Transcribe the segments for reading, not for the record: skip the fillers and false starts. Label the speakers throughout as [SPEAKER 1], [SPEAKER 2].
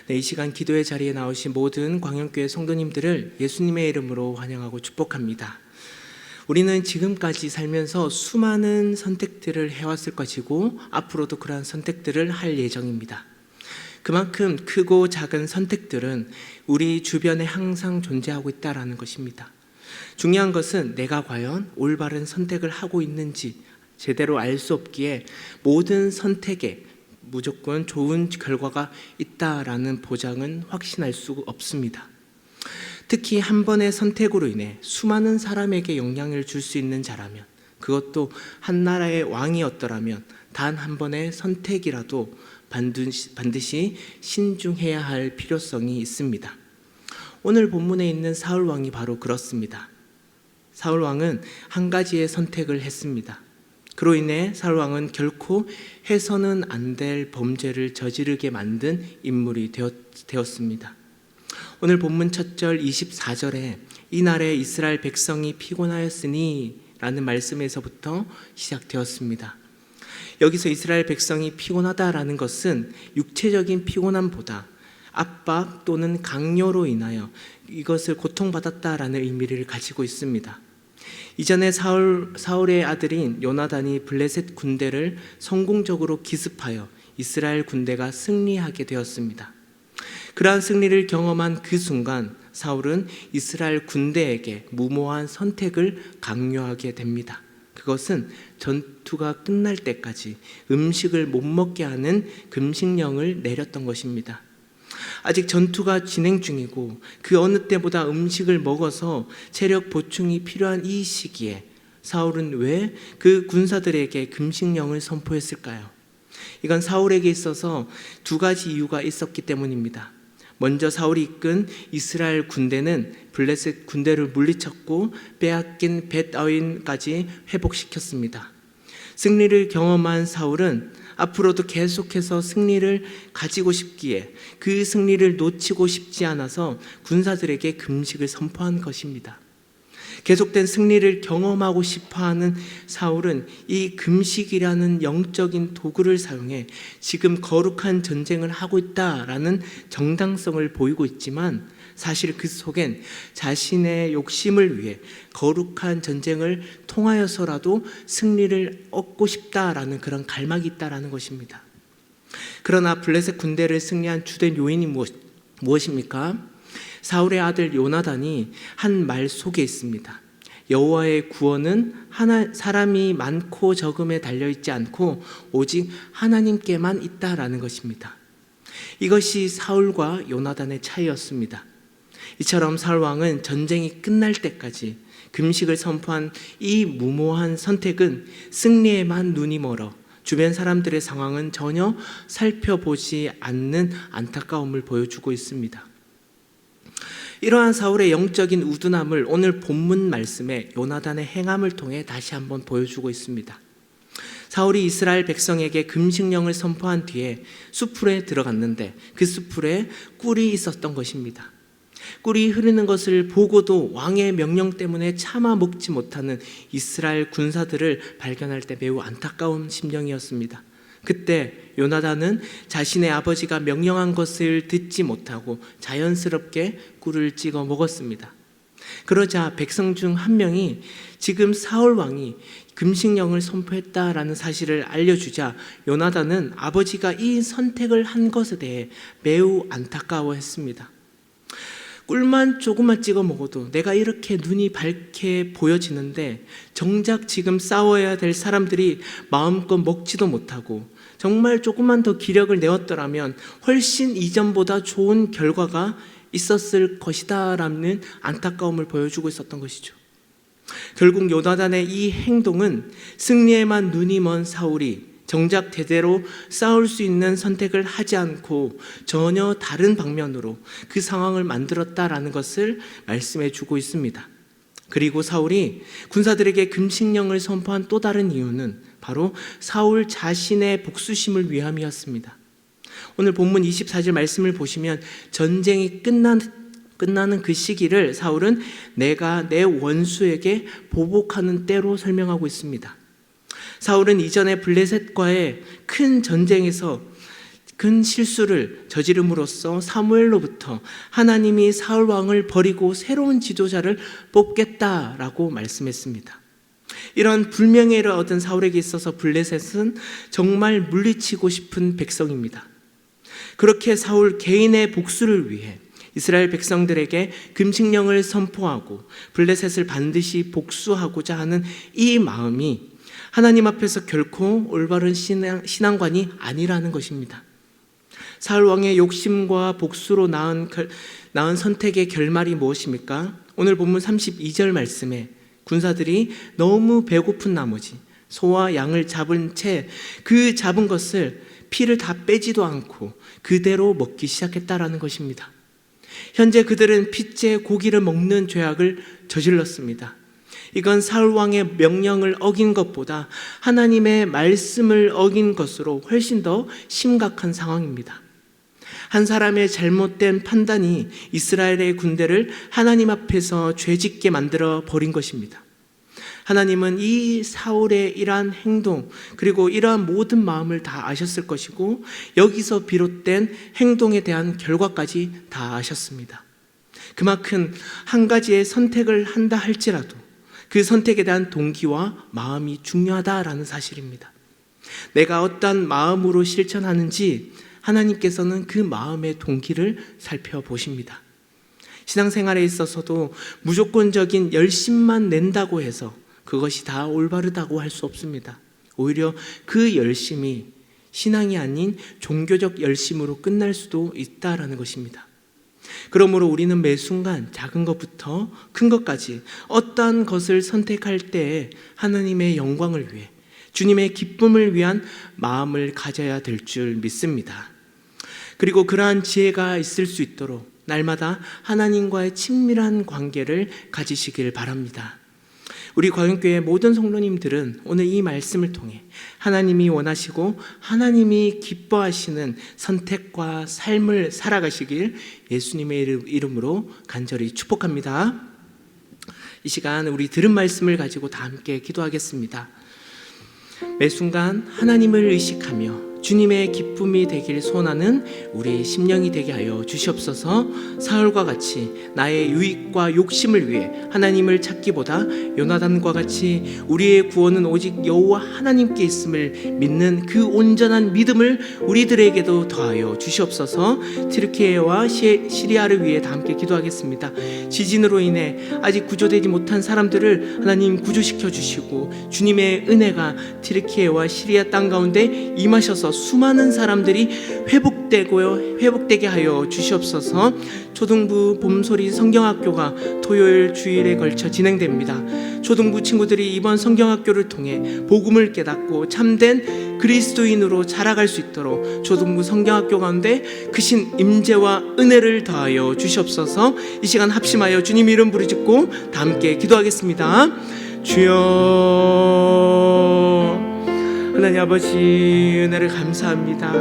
[SPEAKER 1] 이 시간 기도의 자리에 나오신 모든 광영교회 성도님들을 예수님의 이름으로 환영하고 축복합니다. 우리는 지금까지 살면서 수많은 선택들을 해왔을 것이고 앞으로도 그러한 선택들을 할 예정입니다. 그만큼 크고 작은 선택들은 우리 주변에 항상 존재하고 있다는 것입니다. 중요한 것은 내가 과연 올바른 선택을 하고 있는지 제대로 알 수 없기에 모든 선택에 무조건 좋은 결과가 있다라는 보장은 확신할 수 없습니다. 특히 한 번의 선택으로 인해 수많은 사람에게 영향을 줄 수 있는 자라면, 그것도 한 나라의 왕이었더라면 단 한 번의 선택이라도 반드시 신중해야 할 필요성이 있습니다. 오늘 본문에 있는 사울 왕이 바로 그렇습니다. 사울 왕은 한 가지의 선택을 했습니다. 그로 인해 사울 왕은 결코 해서는 안 될 범죄를 저지르게 만든 인물이 되었습니다. 오늘 본문 첫 절 24절에 이날에 이스라엘 백성이 피곤하였으니 라는 말씀에서부터 시작되었습니다. 여기서 이스라엘 백성이 피곤하다라는 것은 육체적인 피곤함보다 압박 또는 강요로 인하여 이것을 고통받았다라는 의미를 가지고 있습니다. 이전에 사울의 아들인 요나단이 블레셋 군대를 성공적으로 기습하여 이스라엘 군대가 승리하게 되었습니다. 그러한 승리를 경험한 그 순간 사울은 이스라엘 군대에게 무모한 선택을 강요하게 됩니다. 그것은 전투가 끝날 때까지 음식을 못 먹게 하는 금식령을 내렸던 것입니다. 아직 전투가 진행 중이고 그 어느 때보다 음식을 먹어서 체력 보충이 필요한 이 시기에 사울은 왜 그 군사들에게 금식령을 선포했을까요? 이건 사울에게 있어서 두 가지 이유가 있었기 때문입니다. 먼저 사울이 이끈 이스라엘 군대는 블레셋 군대를 물리쳤고 빼앗긴 벳아웬까지 회복시켰습니다. 승리를 경험한 사울은 앞으로도 계속해서 승리를 가지고 싶기에 그 승리를 놓치고 싶지 않아서 군사들에게 금식을 선포한 것입니다. 계속된 승리를 경험하고 싶어하는 사울은 이 금식이라는 영적인 도구를 사용해 지금 거룩한 전쟁을 하고 있다라는 정당성을 보이고 있지만 사실 그 속엔 자신의 욕심을 위해 거룩한 전쟁을 통하여서라도 승리를 얻고 싶다라는 그런 갈망이 있다라는 것입니다. 그러나 블레셋 군대를 승리한 주된 요인이 무엇입니까? 사울의 아들 요나단이 한 말 속에 있습니다. 여호와의 구원은 사람이 많고 적음에 달려있지 않고 오직 하나님께만 있다라는 것입니다. 이것이 사울과 요나단의 차이였습니다. 이처럼 사울 왕은 전쟁이 끝날 때까지 금식을 선포한 이 무모한 선택은 승리에만 눈이 멀어 주변 사람들의 상황은 전혀 살펴보지 않는 안타까움을 보여주고 있습니다. 이러한 사울의 영적인 우둔함을 오늘 본문 말씀에 요나단의 행함을 통해 다시 한번 보여주고 있습니다. 사울이 이스라엘 백성에게 금식령을 선포한 뒤에 숲풀에 들어갔는데 그 숲풀에 꿀이 있었던 것입니다. 꿀이 흐르는 것을 보고도 왕의 명령 때문에 참아 먹지 못하는 이스라엘 군사들을 발견할 때 매우 안타까운 심정이었습니다. 그때 요나단은 자신의 아버지가 명령한 것을 듣지 못하고 자연스럽게 꿀을 찍어 먹었습니다. 그러자 백성 중 한 명이 지금 사울 왕이 금식령을 선포했다라는 사실을 알려주자 요나단은 아버지가 이 선택을 한 것에 대해 매우 안타까워했습니다. 꿀만 조금만 찍어 먹어도 내가 이렇게 눈이 밝게 보여지는데 정작 지금 싸워야 될 사람들이 마음껏 먹지도 못하고 정말 조금만 더 기력을 내었더라면 훨씬 이전보다 좋은 결과가 있었을 것이다 라는 안타까움을 보여주고 있었던 것이죠. 결국 요나단의 이 행동은 승리에만 눈이 먼 사울이 정작 제대로 싸울 수 있는 선택을 하지 않고 전혀 다른 방면으로 그 상황을 만들었다라는 것을 말씀해 주고 있습니다. 그리고 사울이 군사들에게 금식령을 선포한 또 다른 이유는 바로 사울 자신의 복수심을 위함이었습니다. 오늘 본문 24절 말씀을 보시면 전쟁이 끝나는 그 시기를 사울은 내가 내 원수에게 보복하는 때로 설명하고 있습니다. 사울은 이전에 블레셋과의 큰 전쟁에서 큰 실수를 저지름으로써 사무엘로부터 하나님이 사울 왕을 버리고 새로운 지도자를 뽑겠다라고 말씀했습니다. 이런 불명예를 얻은 사울에게 있어서 블레셋은 정말 물리치고 싶은 백성입니다. 그렇게 사울 개인의 복수를 위해 이스라엘 백성들에게 금식령을 선포하고 블레셋을 반드시 복수하고자 하는 이 마음이 하나님 앞에서 결코 올바른 신앙관이 아니라는 것입니다. 사울 왕의 욕심과 복수로 낳은 선택의 결말이 무엇입니까? 오늘 본문 32절 말씀에 군사들이 너무 배고픈 나머지 소와 양을 잡은 채 그 잡은 것을 피를 다 빼지도 않고 그대로 먹기 시작했다라는 것입니다. 현재 그들은 핏째 고기를 먹는 죄악을 저질렀습니다. 이건 사울 왕의 명령을 어긴 것보다 하나님의 말씀을 어긴 것으로 훨씬 더 심각한 상황입니다. 한 사람의 잘못된 판단이 이스라엘의 군대를 하나님 앞에서 죄짓게 만들어 버린 것입니다. 하나님은 이 사울의 이러한 행동 그리고 이러한 모든 마음을 다 아셨을 것이고 여기서 비롯된 행동에 대한 결과까지 다 아셨습니다. 그만큼 한 가지의 선택을 한다 할지라도 그 선택에 대한 동기와 마음이 중요하다라는 사실입니다. 내가 어떤 마음으로 실천하는지 하나님께서는 그 마음의 동기를 살펴보십니다. 신앙생활에 있어서도 무조건적인 열심만 낸다고 해서 그것이 다 올바르다고 할 수 없습니다. 오히려 그 열심이 신앙이 아닌 종교적 열심으로 끝날 수도 있다라는 것입니다. 그러므로 우리는 매 순간 작은 것부터 큰 것까지 어떠한 것을 선택할 때 하나님의 영광을 위해 주님의 기쁨을 위한 마음을 가져야 될 줄 믿습니다. 그리고 그러한 지혜가 있을 수 있도록 날마다 하나님과의 친밀한 관계를 가지시길 바랍니다. 우리 광역교회 모든 성도님들은 오늘 이 말씀을 통해 하나님이 원하시고 하나님이 기뻐하시는 선택과 삶을 살아가시길 예수님의 이름으로 간절히 축복합니다. 이 시간 우리 들은 말씀을 가지고 다 함께 기도하겠습니다. 매 순간 하나님을 의식하며 주님의 기쁨이 되길 소원하는 우리 심령이 되게 하여 주시옵소서. 사울과 같이 나의 유익과 욕심을 위해 하나님을 찾기보다 요나단과 같이 우리의 구원은 오직 여호와 하나님께 있음을 믿는 그 온전한 믿음을 우리들에게도 더하여 주시옵소서. 튀르키예와 시리아를 위해 다 함께 기도하겠습니다. 지진으로 인해 아직 구조되지 못한 사람들을 하나님 구조시켜 주시고 주님의 은혜가 튀르키예와 시리아 땅 가운데 임하셔서 수많은 사람들이 회복되게 하여 주시옵소서. 초등부 봄소리 성경학교가 토요일 주일에 걸쳐 진행됩니다. 초등부 친구들이 이번 성경학교를 통해 복음을 깨닫고 참된 그리스도인으로 자라갈 수 있도록 초등부 성경학교 가운데 크신 임재와 은혜를 더하여 주시옵소서. 이 시간 합심하여 주님 이름 부르짖고 다 함께 기도하겠습니다. 주여, 하나님 아버지 은혜를 감사합니다.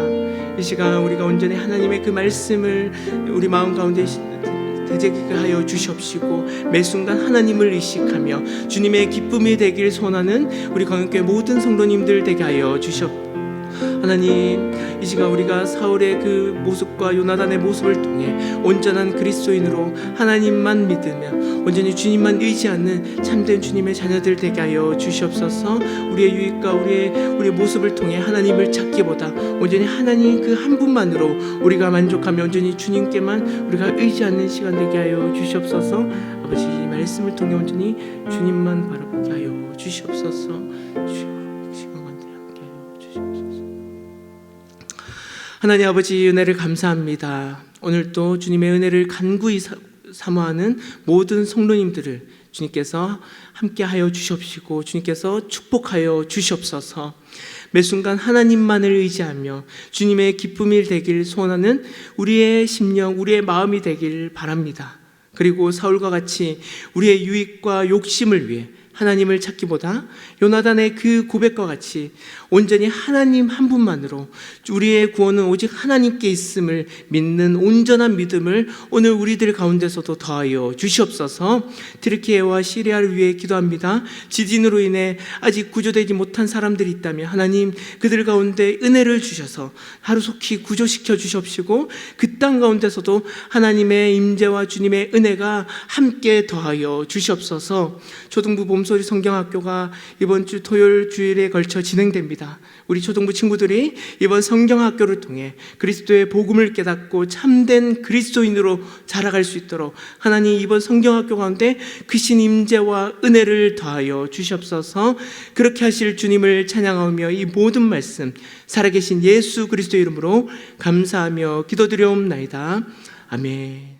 [SPEAKER 1] 이 시간 우리가 온전히 하나님의 그 말씀을 우리 마음 가운데 되새기게 하여 주시옵시고 매 순간 하나님을 의식하며 주님의 기쁨이 되길 소원하는 우리 광역교회 모든 성도님들 되게 하여 주시옵소서. 하나님, 이 시간 우리가 사울의 그 모습과 요나단의 모습을 통해 온전한 그리스도인으로 하나님만 믿으며 온전히 주님만 의지하는 참된 주님의 자녀들 되게 하여 주시옵소서. 우리의 유익과 우리의 모습을 통해 하나님을 찾기보다 온전히 하나님 그 한 분만으로 우리가 만족하며 온전히 주님께만 우리가 의지하는 시간 되게 하여 주시옵소서. 아버지, 이 말씀을 통해 온전히 주님만 바라보게 하여 주시옵소서. 하나님 아버지 은혜를 감사합니다. 오늘도 주님의 은혜를 간구히 사모하는 모든 성도님들을 주님께서 함께하여 주시옵시고 주님께서 축복하여 주시옵소서. 매 순간 하나님만을 의지하며 주님의 기쁨이 되길 소원하는 우리의 심령, 우리의 마음이 되길 바랍니다. 그리고 사울과 같이 우리의 유익과 욕심을 위해 하나님을 찾기보다 요나단의 그 고백과 같이 온전히 하나님 한 분만으로 우리의 구원은 오직 하나님께 있음을 믿는 온전한 믿음을 오늘 우리들 가운데서도 더하여 주시옵소서. 튀르키예와 시리아를 위해 기도합니다. 지진으로 인해 아직 구조되지 못한 사람들이 있다면 하나님 그들 가운데 은혜를 주셔서 하루속히 구조시켜 주시옵시고 그 땅 가운데서도 하나님의 임재와 주님의 은혜가 함께 더하여 주시옵소서. 초등부 봄소리 성경학교가 이번 주 토요일 주일에 걸쳐 진행됩니다. 우리 초등부 친구들이 이번 성경학교를 통해 그리스도의 복음을 깨닫고 참된 그리스도인으로 자라갈 수 있도록 하나님 이번 성경학교 가운데 크신 임재와 은혜를 더하여 주시옵소서. 그렇게 하실 주님을 찬양하며 이 모든 말씀 살아계신 예수 그리스도의 이름으로 감사하며 기도드려옵나이다. 아멘.